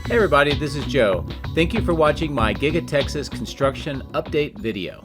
Hey everybody, this is Joe. Thank you for watching my Giga-Texas construction update video.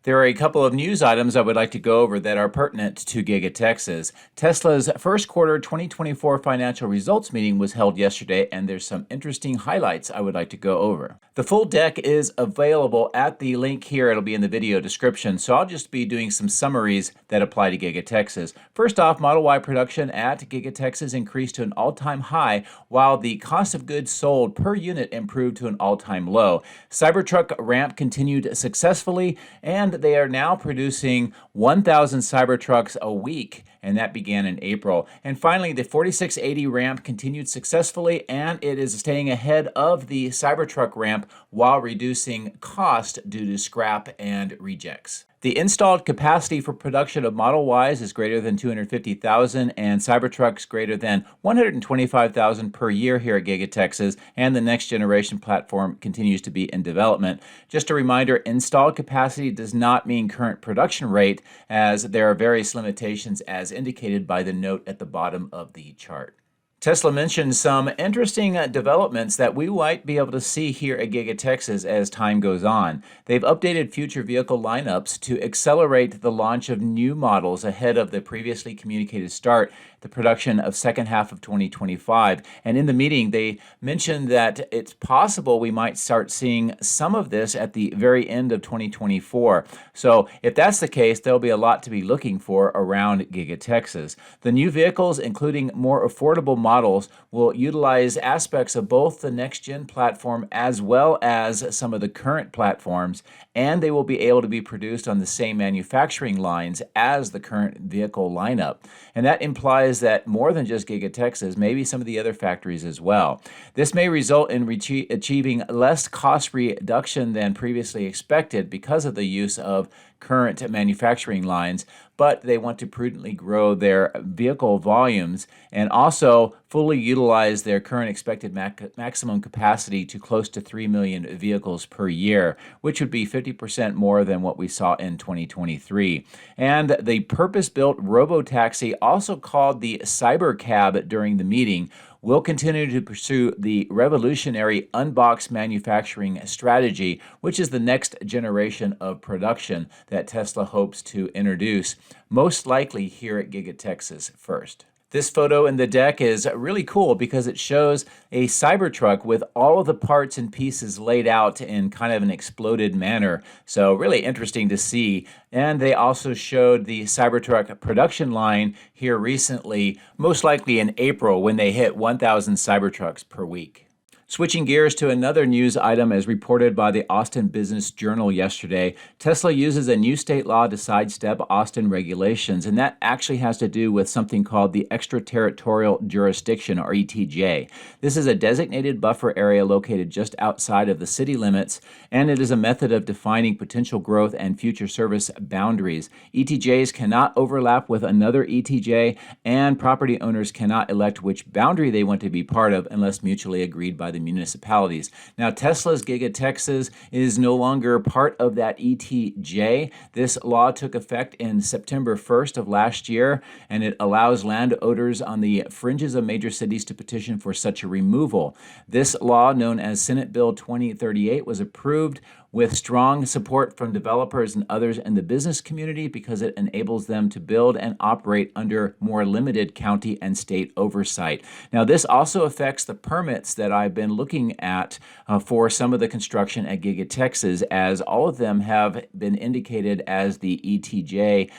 There are a couple of news items I would like to go over that are pertinent to Giga-Texas. Tesla's first quarter 2024 financial results meeting was held yesterday, and there's some interesting highlights I would like to go over. The full deck is available at the link here. It'll be in the video description, so I'll just be doing some summaries that apply to Giga-Texas. First off, Model Y production at Giga-Texas increased to an all-time high, while the cost of goods sold per unit improved to an all-time low. Cybertruck ramp continued successfully, and they are now producing 1,000 Cybertrucks a week, and that began in April. And finally, the 4680 ramp continued successfully, and it is staying ahead of the Cybertruck ramp while reducing cost due to scrap and rejects. The installed capacity for production of Model Ys is greater than 250,000 and Cybertrucks greater than 125,000 per year here at Giga-Texas, and the next generation platform continues to be in development. Just a reminder, installed capacity does not mean current production rate, as there are various limitations as indicated by the note at the bottom of the chart. Tesla mentioned some interesting developments that we might be able to see here at Giga-Texas as time goes on. They've updated future vehicle lineups to accelerate the launch of new models ahead of the previously communicated start, the production of second half of 2025. And in the meeting, they mentioned that it's possible we might start seeing some of this at the very end of 2024. So if that's the case, there'll be a lot to be looking for around Giga-Texas. The new vehicles, including more affordable models, will utilize aspects of both the next-gen platform as well as some of the current platforms, and they will be able to be produced on the same manufacturing lines as the current vehicle lineup. And that implies that more than just Giga-Texas, maybe some of the other factories as well. This may result in achieving less cost reduction than previously expected because of the use of current manufacturing lines, but they want to prudently grow their vehicle volumes and also fully utilize their current expected maximum capacity to close to 3 million vehicles per year, which would be 50% more than what we saw in 2023. And the purpose-built robotaxi, also called the Cybercab during the meeting, will continue to pursue the revolutionary unboxed manufacturing strategy, which is the next generation of production that Tesla hopes to introduce, most likely here at Giga-Texas first. This photo in the deck is really cool because it shows a Cybertruck with all of the parts and pieces laid out in kind of an exploded manner. So really interesting to see. And they also showed the Cybertruck production line here recently, most likely in April, when they hit 1,000 Cybertrucks per week. Switching gears to another news item as reported by the Austin Business Journal yesterday, Tesla uses a new state law to sidestep Austin regulations, and that actually has to do with something called the Extraterritorial Jurisdiction, or ETJ. This is a designated buffer area located just outside of the city limits, and it is a method of defining potential growth and future service boundaries. ETJs cannot overlap with another ETJ, and property owners cannot elect which boundary they want to be part of unless mutually agreed by the municipalities. Now, Tesla's Giga-Texas is no longer part of that ETJ. This law took effect in September 1st of last year, and it allows landowners on the fringes of major cities to petition for such a removal. This law, known as Senate Bill 2038, was approved with strong support from developers and others in the business community because it enables them to build and operate under more limited county and state oversight. Now, this also affects the permits that I've been looking at for some of the construction at Giga-Texas, as all of them have been indicated as the ETJ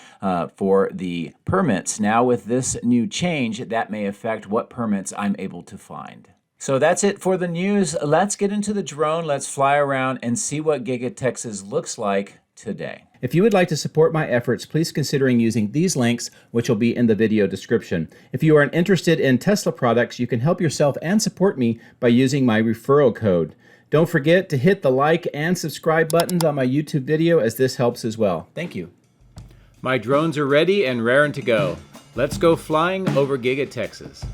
for the permits. Now, with this new change, that may affect what permits I'm able to find. So that's it for the news. Let's get into the drone. Let's fly around and see what Giga-Texas looks like today. If you would like to support my efforts, please consider using these links, which will be in the video description. If you are interested in Tesla products, you can help yourself and support me by using my referral code. Don't forget to hit the like and subscribe buttons on my YouTube video, as this helps as well. Thank you. My drones are ready and raring to go. Let's go flying over Giga-Texas.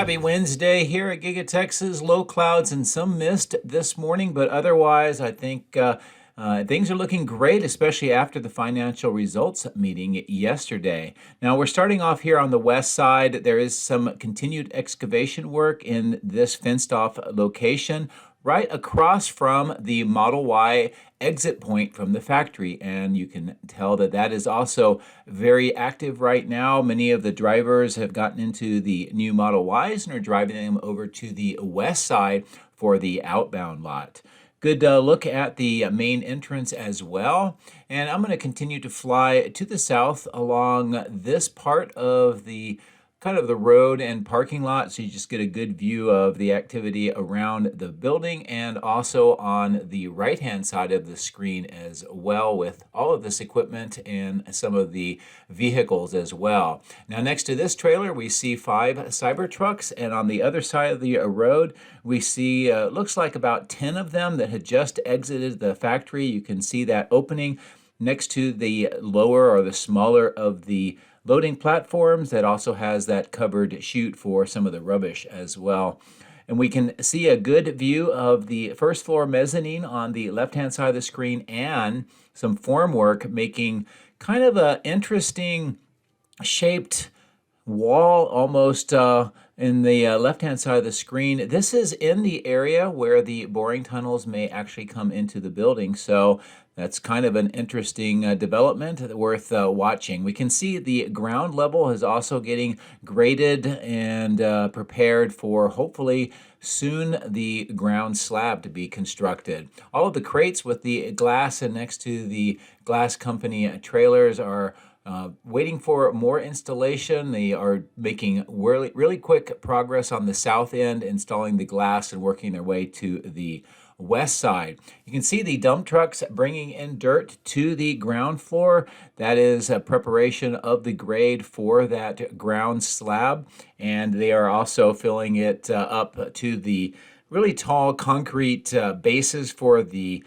Happy Wednesday here at Giga-Texas. Low clouds and some mist this morning, but otherwise I think things are looking great, especially after the financial results meeting yesterday. Now we're starting off here on the west side. There is some continued excavation work in this fenced off location right across from the Model Y exit point from the factory, and you can tell that that is also very active right now. Many of the drivers have gotten into the new Model Ys and are driving them over to the west side for the outbound lot. Good look at the main entrance as well, and I'm going to continue to fly to the south along this part of the kind of the road and parking lot, so you just get a good view of the activity around the building, and also on the right hand side of the screen as well, with all of this equipment and some of the vehicles as well. Now next to this trailer we see 5 Cybertrucks, and on the other side of the road we see looks like about 10 of them that had just exited the factory. You can see that opening next to the lower or the smaller of the loading platforms that also has that covered chute for some of the rubbish as well. And we can see a good view of the first floor mezzanine on the left hand side of the screen, and some formwork making kind of an interesting shaped wall almost in the left hand side of the screen. This is in the area where the boring tunnels may actually come into the building, so that's kind of an interesting development worth watching. We can see the ground level is also getting graded and prepared for hopefully soon the ground slab to be constructed. All of the crates with the glass and next to the glass company trailers are waiting for more installation. They are making really quick progress on the south end, installing the glass and working their way to the west side. You can see the dump trucks bringing in dirt to the ground floor. That is a preparation of the grade for that ground slab, and they are also filling it up to the really tall concrete bases for the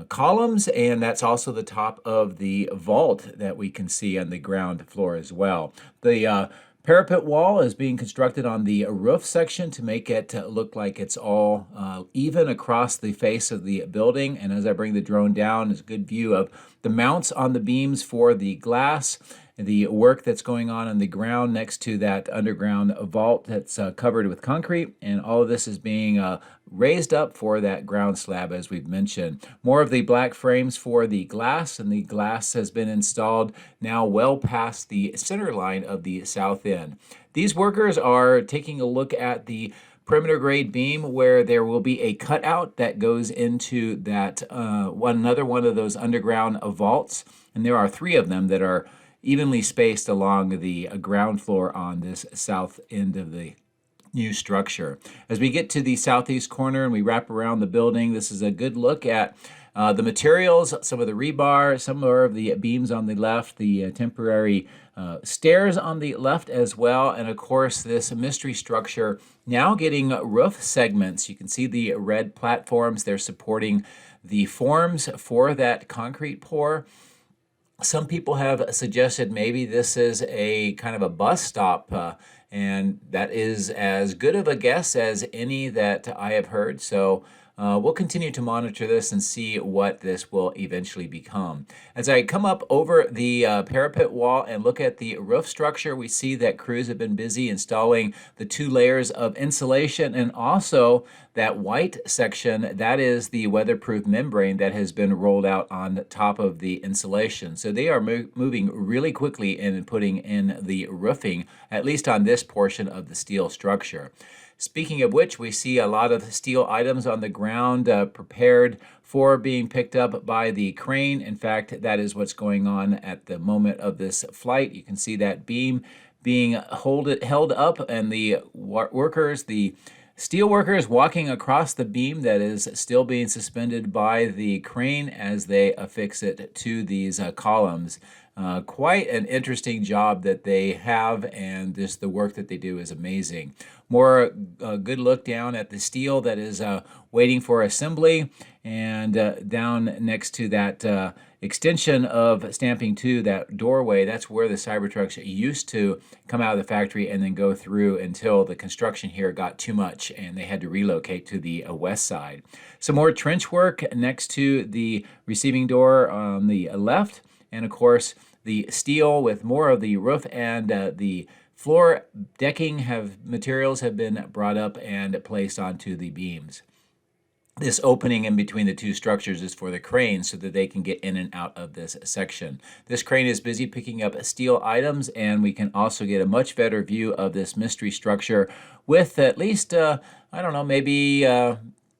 columns, and that's also the top of the vault that we can see on the ground floor as well. The parapet wall is being constructed on the roof section to make it look like it's all even across the face of the building. And as I bring the drone down, is a good view of the mounts on the beams for the glass, the work that's going on the ground next to that underground vault that's covered with concrete, and all of this is being raised up for that ground slab, as we've mentioned. More of the black frames for the glass, and the glass has been installed now well past the center line of the south end. These workers are taking a look at the perimeter grade beam where there will be a cutout that goes into that another one of those underground vaults, and there are 3 of them that are evenly spaced along the ground floor on this south end of the new structure. As we get to the southeast corner and we wrap around the building, this is a good look at the materials, some of the rebar, some of the beams on the left, the temporary stairs on the left as well, and of course this mystery structure now getting roof segments. You can see the red platforms. They're supporting the forms for that concrete pour. Some people have suggested maybe this is a kind of a bus stop, and that is as good of a guess as any that I have heard. So we'll continue to monitor this and see what this will eventually become. As I come up over the parapet wall and look at the roof structure, we see that crews have been busy installing the 2 layers of insulation, and also that white section, that is the weatherproof membrane that has been rolled out on top of the insulation. So they are moving really quickly in putting in the roofing, at least on this portion of the steel structure. Speaking of which, we see a lot of steel items on the ground prepared for being picked up by the crane. In fact, that is what's going on at the moment of this flight. You can see that beam being held up, and the workers, the steel workers, walking across the beam that is still being suspended by the crane as they affix it to these columns. Quite an interesting job that they have, and the work that they do is amazing. More good look down at the steel that is waiting for assembly, and down next to that extension of stamping 2, that doorway, that's where the Cybertrucks used to come out of the factory and then go through until the construction here got too much and they had to relocate to the west side. Some more trench work next to the receiving door on the left, and of course the steel with more of the roof and the floor decking materials have been brought up and placed onto the beams. This opening in between the two structures is for the crane so that they can get in and out of this section. This crane is busy picking up steel items, and we can also get a much better view of this mystery structure with at least, I don't know, maybe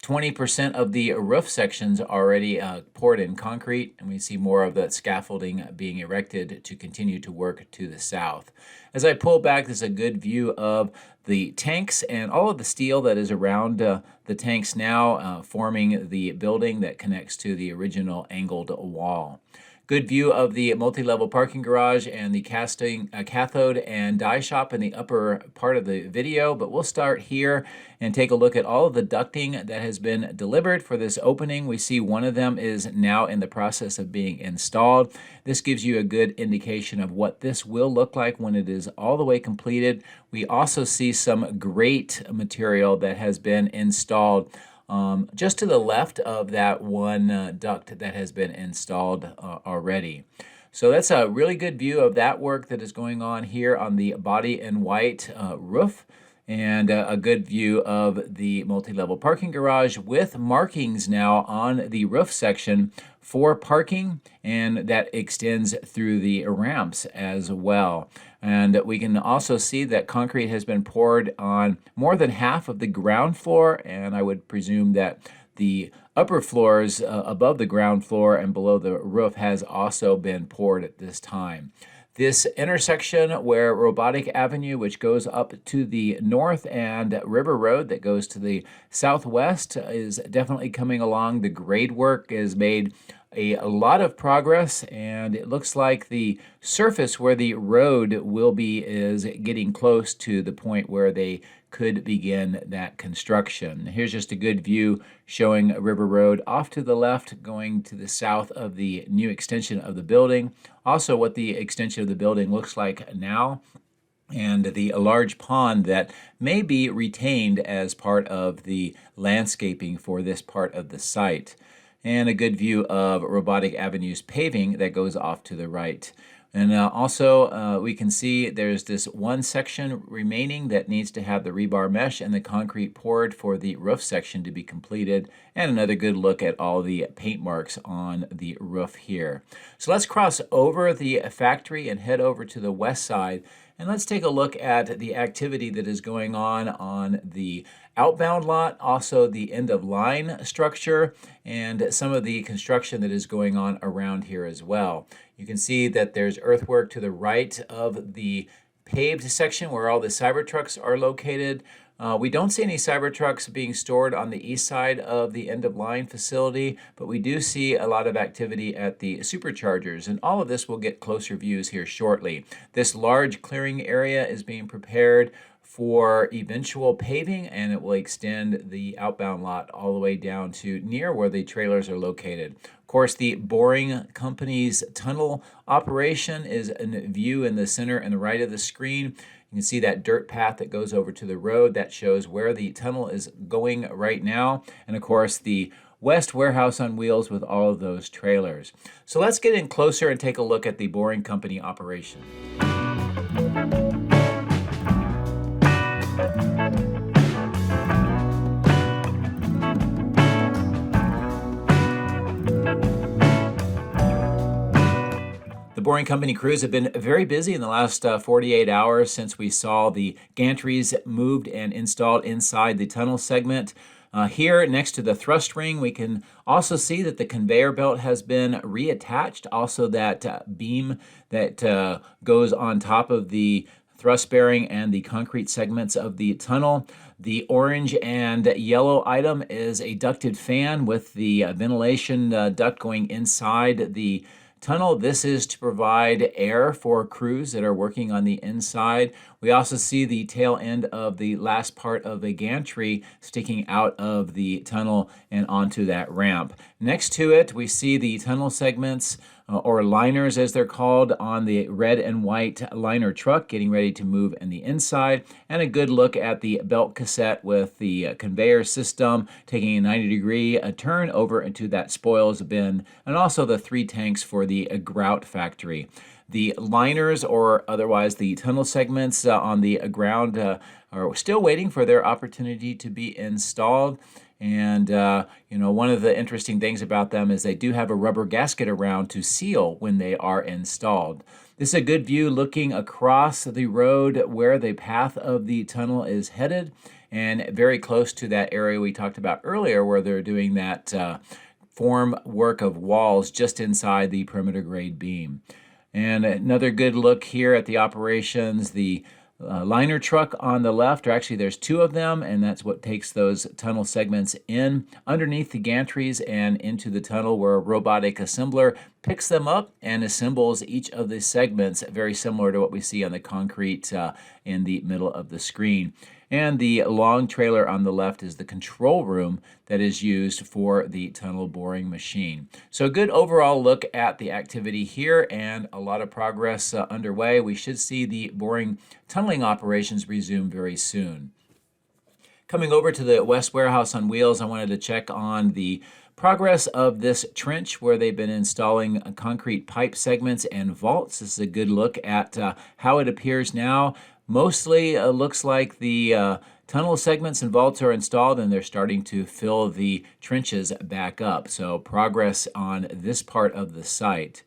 20% of the roof sections already poured in concrete, and we see more of the scaffolding being erected to continue to work to the south. As I pull back, this is a good view of the tanks and all of the steel that is around the tanks now, forming the building that connects to the original angled wall. Good view of the multi-level parking garage and the cathode and die shop in the upper part of the video, but we'll start here and take a look at all of the ducting that has been delivered for this opening. We see one of them is now in the process of being installed. This gives you a good indication of what this will look like when it is all the way completed. We also see some great material that has been installed just to the left of that one duct that has been installed already. So that's a really good view of that work that is going on here on the body in white roof, and a good view of the multi-level parking garage with markings now on the roof section for parking, and that extends through the ramps as well. And we can also see that concrete has been poured on more than half of the ground floor, and I would presume that the upper floors above the ground floor and below the roof has also been poured at this time. This intersection where Robotic Avenue, which goes up to the north, and River Road that goes to the southwest, is definitely coming along. The grade work has made a lot of progress, and it looks like the surface where the road will be is getting close to the point where they could begin that construction. Here's just a good view showing River Road off to the left, going to the south of the new extension of the building. Also what the extension of the building looks like now, and the large pond that may be retained as part of the landscaping for this part of the site. And a good view of Robotic Avenue's paving that goes off to the right. And also we can see there's this one section remaining that needs to have the rebar mesh and the concrete poured for the roof section to be completed, and another good look at all the paint marks on the roof here. So let's cross over the factory and head over to the west side, and let's take a look at the activity that is going on the outbound lot, also the end of line structure, and some of the construction that is going on around here as well. You can see that there's earthwork to the right of the paved section where all the Cybertrucks are located. We don't see any Cybertrucks being stored on the east side of the end-of-line facility, but we do see a lot of activity at the superchargers, and all of this will get closer views here shortly. This large clearing area is being prepared for eventual paving, and it will extend the outbound lot all the way down to near where the trailers are located. Of course, the boring company's tunnel operation is in view in the center and the right of the screen. You can see that dirt path that goes over to the road. That shows where the tunnel is going right now. And of course, the West warehouse on wheels with all of those trailers. So let's get in closer and take a look at the boring company operation. The Boring Company crews have been very busy in the last 48 hours since we saw the gantries moved and installed inside the tunnel segment. Here next to the thrust ring, we can also see that the conveyor belt has been reattached. Also that beam that goes on top of the thrust bearing and the concrete segments of the tunnel. The orange and yellow item is a ducted fan with the ventilation duct going inside the tunnel. This is to provide air for crews that are working on the inside. We also see the tail end of the last part of a gantry sticking out of the tunnel and onto that ramp. Next to it, we see the tunnel segments, or liners as they're called, on the red and white liner truck getting ready to move in the inside, and a good look at the belt cassette with the conveyor system taking a 90-degree turn over into that spoils bin, and also the 3 tanks for the grout factory. The liners, or otherwise the tunnel segments on the ground, are still waiting for their opportunity to be installed. And, one of the interesting things about them is they do have a rubber gasket around to seal when they are installed. This is a good view looking across the road where the path of the tunnel is headed, and very close to that area we talked about earlier where they're doing that form work of walls just inside the perimeter grade beam. And another good look here at the operations. The liner truck on the left, or actually there's 2 of them, and that's what takes those tunnel segments in underneath the gantries and into the tunnel, where a robotic assembler picks them up and assembles each of the segments, very similar to what we see on the concrete in the middle of the screen. And the long trailer on the left is the control room that is used for the tunnel boring machine. So a good overall look at the activity here, and a lot of progress underway. We should see the boring tunneling operations resume very soon. Coming over to the West Warehouse on Wheels, I wanted to check on the progress of this trench where they've been installing concrete pipe segments and vaults. This is a good look at how it appears now. Mostly looks like the tunnel segments and vaults are installed, and they're starting to fill the trenches back up. So progress on this part of the site.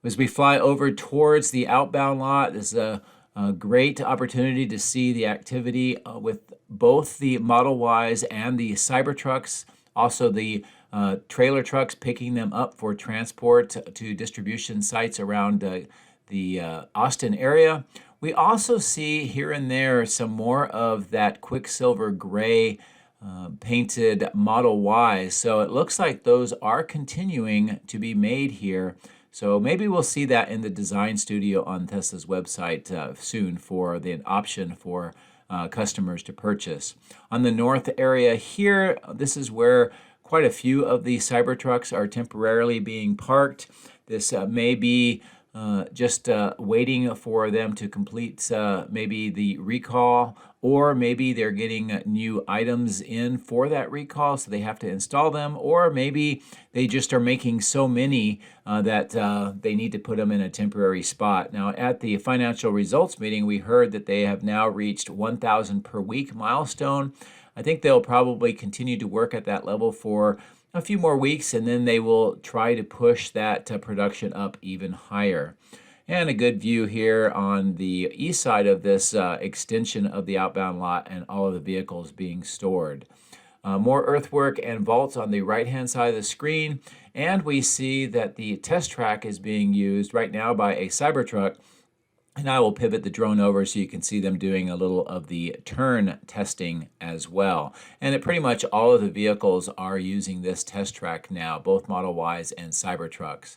As we fly over towards the outbound lot, this is a great opportunity to see the activity with both the Model Ys and the Cybertrucks, also the trailer trucks picking them up for transport to distribution sites around the Austin area. We also see here and there some more of that Quicksilver gray painted Model Ys. So it looks like those are continuing to be made here. So maybe we'll see that in the design studio on Tesla's website soon for the option for customers to purchase. On the north area here, this is where quite a few of the Cybertrucks are temporarily being parked. This may be just waiting for them to complete maybe the recall, or maybe they're getting new items in for that recall, so they have to install them, or maybe they just are making so many that they need to put them in a temporary spot. Now, at the financial results meeting, we heard that they have now reached 1,000 per week milestone. I think they'll probably continue to work at that level for a few more weeks, and then they will try to push that production up even higher. And a good view here on the east side of this extension of the outbound lot, and all of the vehicles being stored. More earthwork and vaults on the right-hand side of the screen, and we see that the test track is being used right now by a Cybertruck. And I will pivot the drone over so you can see them doing a little of the turn testing as well. And pretty much all of the vehicles are using this test track now, both Model Ys and Cybertrucks.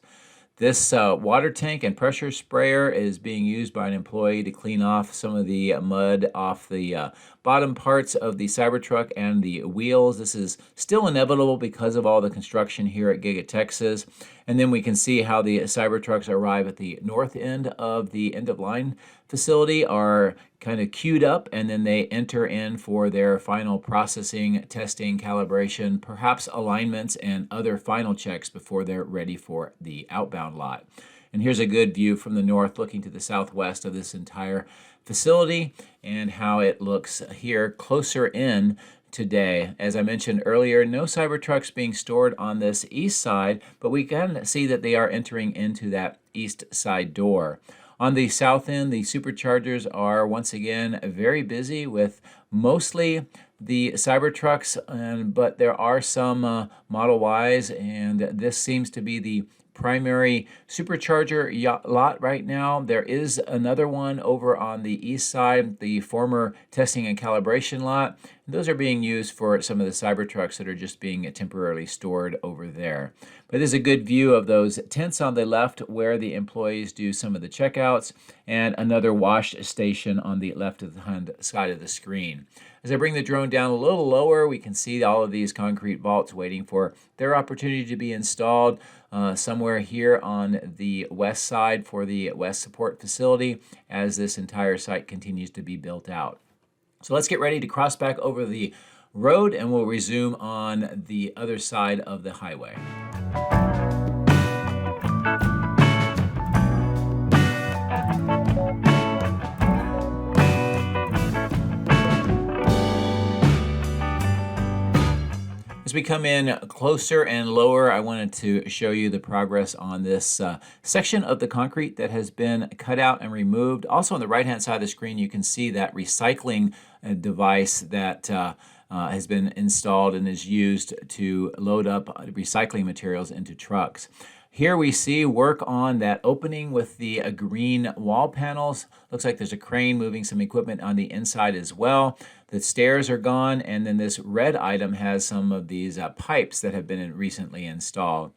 This water tank and pressure sprayer is being used by an employee to clean off some of the mud off the bottom parts of the Cybertruck and the wheels. This is still inevitable because of all the construction here at Giga-Texas. And then we can see how the Cybertrucks arrive at the north end of the end-of-line facility, are kind of queued up, and then they enter in for their final processing, testing, calibration, perhaps alignments, and other final checks before they're ready for the outbound lot. And here's a good view from the north looking to the southwest of this entire facility, and how it looks here closer in today. As I mentioned earlier, no Cybertrucks being stored on this east side, but we can see that they are entering into that east side door. On the south end, the superchargers are once again very busy with mostly the Cybertrucks, but there are some Model Ys, and this seems to be the primary supercharger lot right now. There is another one over on the east side, the former testing and calibration lot. Those are being used for some of the Cybertrucks that are just being temporarily stored over there. But this is a good view of those tents on the left where the employees do some of the checkouts, and another wash station on the left of the side of the screen. As I bring the drone down a little lower, we can see all of these concrete vaults waiting for their opportunity to be installed somewhere here on the west side for the West Support Facility as this entire site continues to be built out. So let's get ready to cross back over the road and we'll resume on the other side of the highway. As we come in closer and lower, I wanted to show you the progress on this section of the concrete that has been cut out and removed. Also on the right-hand side of the screen, you can see that recycling device that has been installed and is used to load up recycling materials into trucks. Here we see work on that opening with the green wall panels. Looks like there's a crane moving some equipment on the inside as well. The stairs are gone, and then this red item has some of these pipes that have been recently installed.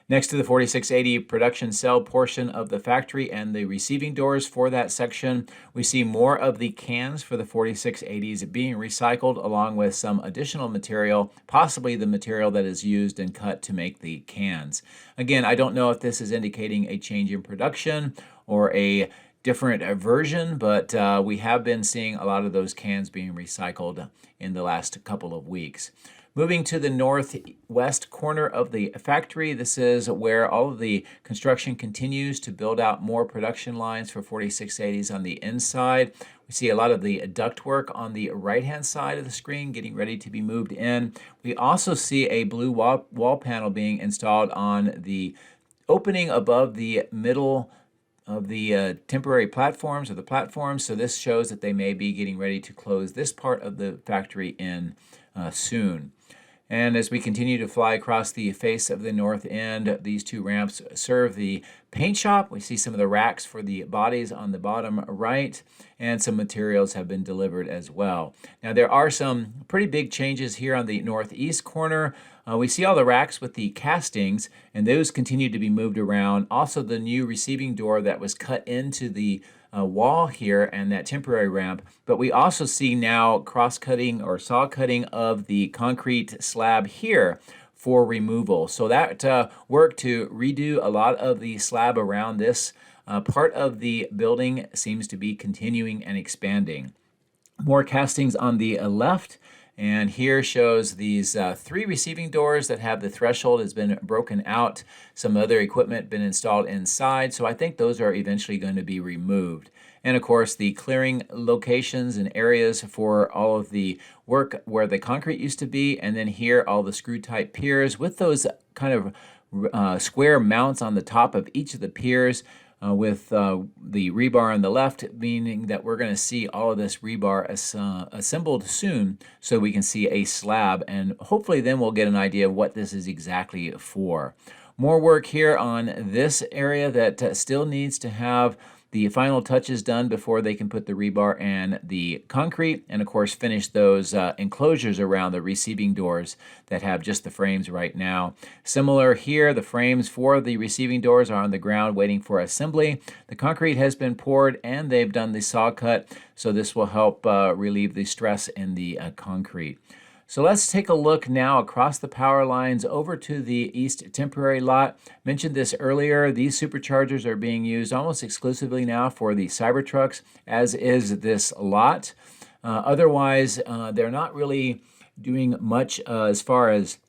Next to the 4680 production cell portion of the factory and the receiving doors for that section, we see more of the cans for the 4680s being recycled along with some additional material, possibly the material that is used and cut to make the cans. Again, I don't know if this is indicating a change in production or a different version, but we have been seeing a lot of those cans being recycled in the last couple of weeks. Moving to the northwest corner of the factory, this is where all of the construction continues to build out more production lines for 4680s on the inside. We see a lot of the ductwork on the right-hand side of the screen getting ready to be moved in. We also see a blue wall panel being installed on the opening above the middle of the temporary platforms or the platforms. So this shows that they may be getting ready to close this part of the factory in soon. And as we continue to fly across the face of the north end, these two ramps serve the paint shop. We see some of the racks for the bodies on the bottom right, and some materials have been delivered as well. Now there are some pretty big changes here on the northeast corner. We see all the racks with the castings, and those continue to be moved around. Also the new receiving door that was cut into the wall here and that temporary ramp, but we also see now cross-cutting or saw cutting of the concrete slab here for removal. So that work to redo a lot of the slab around this part of the building seems to be continuing and expanding. More castings on the left. And here shows these three receiving doors that have the threshold has been broken out. Some other equipment been installed inside. So I think those are eventually going to be removed. And of course, the clearing locations and areas for all of the work where the concrete used to be. And then here, all the screw type piers with those kind of square mounts on the top of each of the piers. With the rebar on the left, meaning that we're going to see all of this rebar assembled soon so we can see a slab, and hopefully then we'll get an idea of what this is exactly for. More work here on this area that still needs to have the final touches done before they can put the rebar and the concrete, and of course finish those enclosures around the receiving doors that have just the frames right now. Similar here, the frames for the receiving doors are on the ground waiting for assembly. The concrete has been poured and they've done the saw cut, so this will help relieve the stress in the concrete. So let's take a look now across the power lines over to the east temporary lot. Mentioned this earlier, these superchargers are being used almost exclusively now for the Cybertrucks, as is this lot. Otherwise, they're not really doing much as far as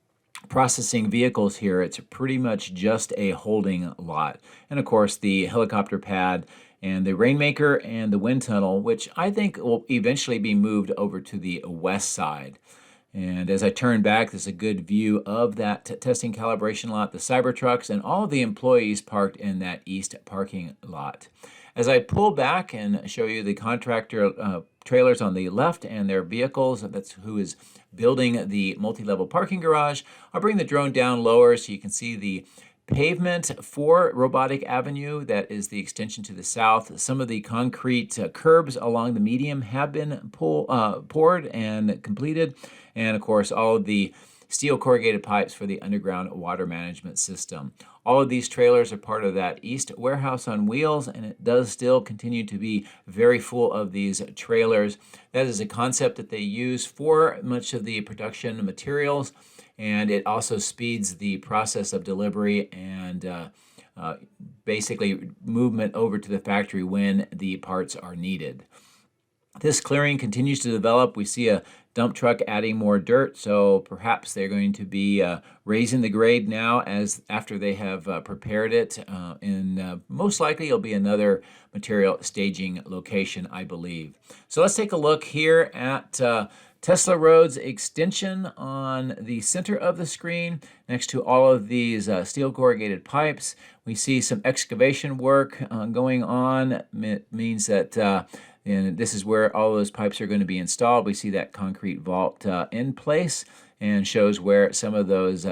processing vehicles here. It's pretty much just a holding lot. And of course, the helicopter pad and the Rainmaker and the wind tunnel, which I think will eventually be moved over to the west side. And as I turn back, there's a good view of that testing calibration lot, the Cybertrucks, and all of the employees parked in that east parking lot. As I pull back and show you the contractor trailers on the left and their vehicles, that's who is building the multi-level parking garage, I'll bring the drone down lower so you can see the pavement for Robotic Avenue, that is the extension to the south. Some of the concrete curbs along the median have been poured and completed. And of course, all of the steel corrugated pipes for the underground water management system. All of these trailers are part of that East Warehouse on Wheels, and it does still continue to be very full of these trailers. That is a concept that they use for much of the production materials, and it also speeds the process of delivery and basically movement over to the factory when the parts are needed. This clearing continues to develop. We see a dump truck adding more dirt, so perhaps they're going to be raising the grade now after they have prepared it. Most likely it'll be another material staging location, I believe. So let's take a look here at Tesla Road's extension on the center of the screen. Next to all of these steel corrugated pipes, we see some excavation work going on. It means that and this is where all those pipes are going to be installed. We see that concrete vault in place and shows where some of those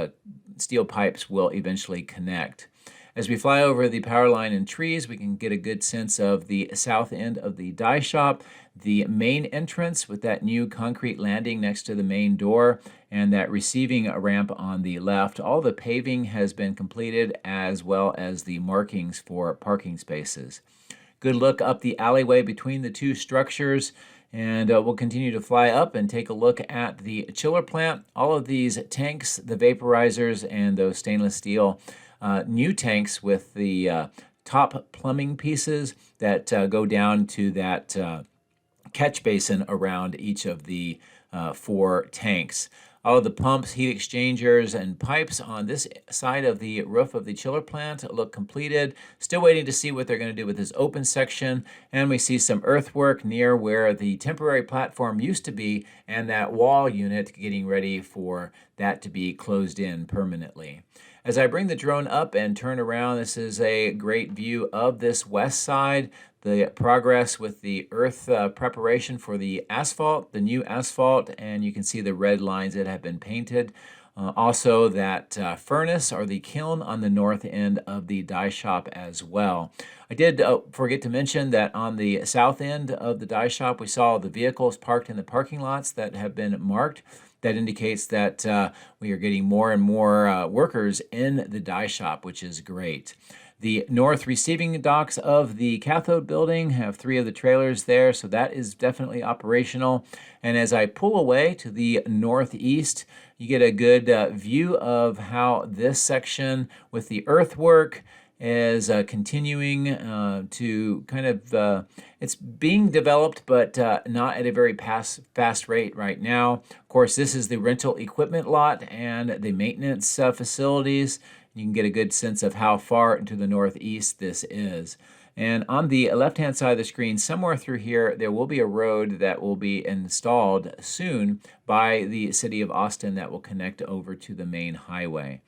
steel pipes will eventually connect. As we fly over the power line and trees, we can get a good sense of the south end of the die shop, the main entrance with that new concrete landing next to the main door, and that receiving ramp on the left. All the paving has been completed, as well as the markings for parking spaces. Good look up the alleyway between the two structures, and we'll continue to fly up and take a look at the chiller plant. All of these tanks, the vaporizers, and those stainless steel new tanks with the top plumbing pieces that go down to that catch basin around each of the 4 tanks. All of the pumps, heat exchangers, and pipes on this side of the roof of the chiller plant look completed. Still waiting to see what they're going to do with this open section. And we see some earthwork near where the temporary platform used to be, and that wall unit getting ready for that to be closed in permanently. As I bring the drone up and turn around, this is a great view of this west side. The progress with the earth preparation for the asphalt, the new asphalt, and you can see the red lines that have been painted. Also that furnace or the kiln on the north end of the die shop as well. I did forget to mention that on the south end of the die shop, we saw the vehicles parked in the parking lots that have been marked. That indicates that we are getting more and more workers in the die shop, which is great. The north receiving docks of the cathode building have 3 of the trailers there, so that is definitely operational. And as I pull away to the northeast, you get a good view of how this section with the earthwork is continuing to kind of, it's being developed, but not at a very fast rate right now. Of course, this is the rental equipment lot and the maintenance facilities. You can get a good sense of how far into the northeast this is. And on the left-hand side of the screen, somewhere through here, there will be a road that will be installed soon by the city of Austin that will connect over to the main highway.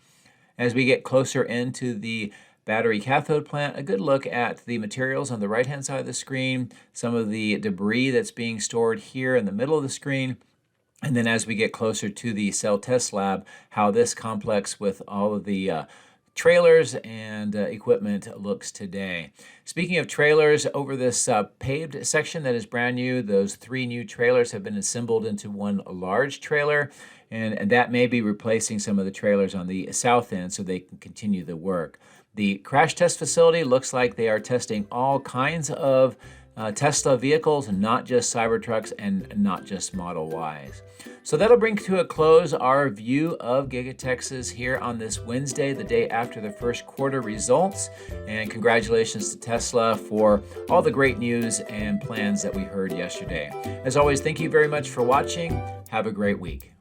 As we get closer into the battery cathode plant, a good look at the materials on the right-hand side of the screen, some of the debris that's being stored here in the middle of the screen. And then as we get closer to the cell test lab, how this complex with all of the trailers and equipment looks today. Speaking of trailers, over this paved section that is brand new, those 3 new trailers have been assembled into one large trailer, and that may be replacing some of the trailers on the south end so they can continue the work. The crash test facility looks like they are testing all kinds of Tesla vehicles, not just Cybertrucks and not just Model Ys. So that'll bring to a close our view of Giga-Texas here on this Wednesday, the day after the first quarter results. And congratulations to Tesla for all the great news and plans that we heard yesterday. As always, thank you very much for watching. Have a great week.